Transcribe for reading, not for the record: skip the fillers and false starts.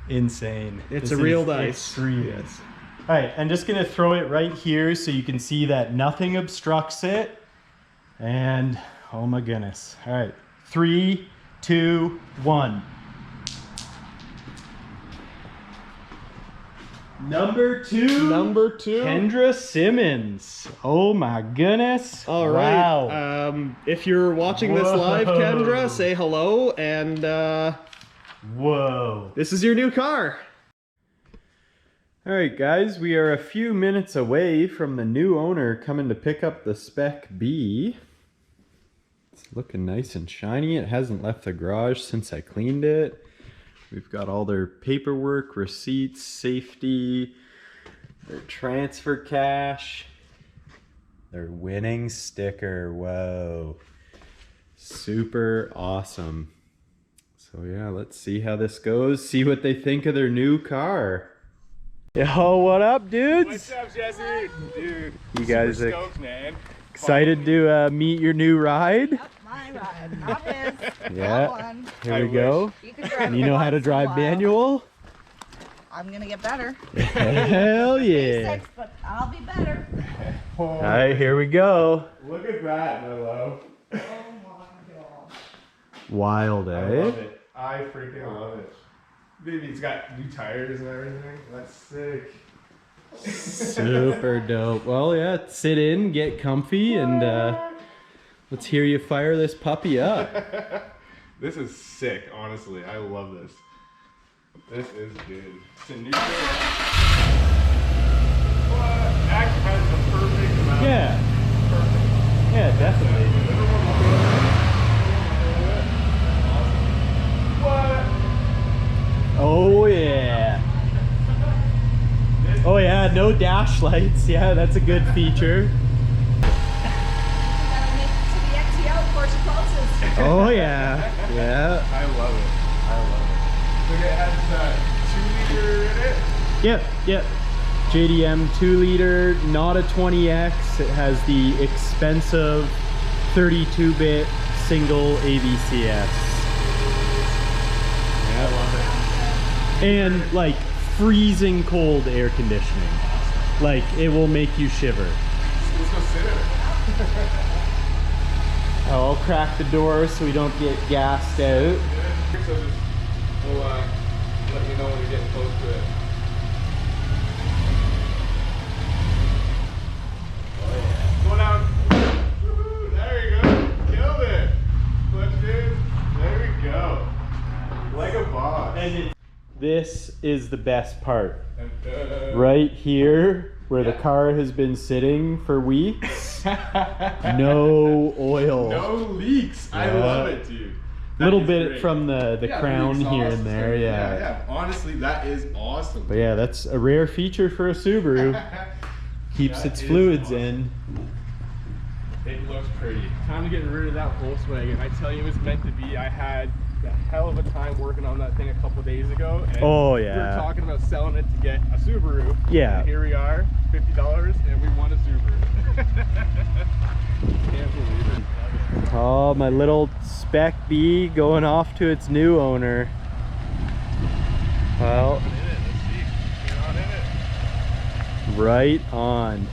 insane. It's a real dice. Extreme. Yes. All right, I'm just gonna throw it right here so you can see that nothing obstructs it. And oh my goodness. All right, 3, 2, 1. Number two. Kendra Simmons. Oh my goodness. All right. Wow. If you're watching this live, Kendra, say hello. And whoa. This is your new car. All right, guys, we are a few minutes away from the new owner coming to pick up the Spec B. It's looking nice and shiny. It hasn't left the garage since I cleaned it. We've got all their paperwork, receipts, safety, their transfer cash, their winning sticker. Whoa. Super awesome. So yeah, let's see how this goes. See what they think of their new car. Yo, what up, dudes? What's up, Jesse? Dude, you guys are stoked, man. excited to meet your new ride? Yep, my ride, not his. Yeah, here I we go. You can drive And you know how to drive manual? I'm gonna get better. Hell yeah. Basics, but I'll be better. All right, here we go. Look at that, my love. Oh my god. Wild, I eh? love it. I freaking love it. Baby, it's got new tires and everything. That's sick. Super dope. Well, yeah, sit in, get comfy, and let's hear you fire this puppy up. This is sick, honestly. I love this. This is good. It's a new car. What? Actually has the perfect amount. Yeah. Perfect. Yeah, definitely. What? Oh, yeah. Oh, yeah, no dash lights. Yeah, that's a good feature. You gotta make it to the XTO before she closes. Oh, yeah. Yeah. I love it. I love it. Look, it has 2-liter in it. Yep, yep. JDM 2-liter, not a 20X. It has the expensive 32-bit single AVCS. I love it. And like freezing cold air conditioning. Like it will make you shiver. Let's go sit in it. I'll crack the door so we don't get gassed out. So just, we'll let you know when you're getting close to it. Oh yeah. Go down. Woo-hoo, there you go. Killed it. Clutch in. There we go. Like a boss. And this is the best part. Right here, where the car has been sitting for weeks. No oil. No leaks. I Yeah. love it, dude. That Little is bit great. from the Yeah, crown exhaust here and there, thing. yeah. Yeah. Honestly, that is awesome. But yeah, that's a rare feature for a Subaru. Keeps That its is fluids awesome. in. It looks pretty. Time to get rid of that Volkswagen. I tell you, it was meant to be. I had a hell of a time working on that thing a couple days ago. And Oh, we yeah. were talking about selling it to get a Subaru. Yeah. And here we are, $50, and we want a Subaru. Can't believe it. Oh, my little Spec B going off to its new owner. Well, Get on in it. Let's see. Get on in it. right on.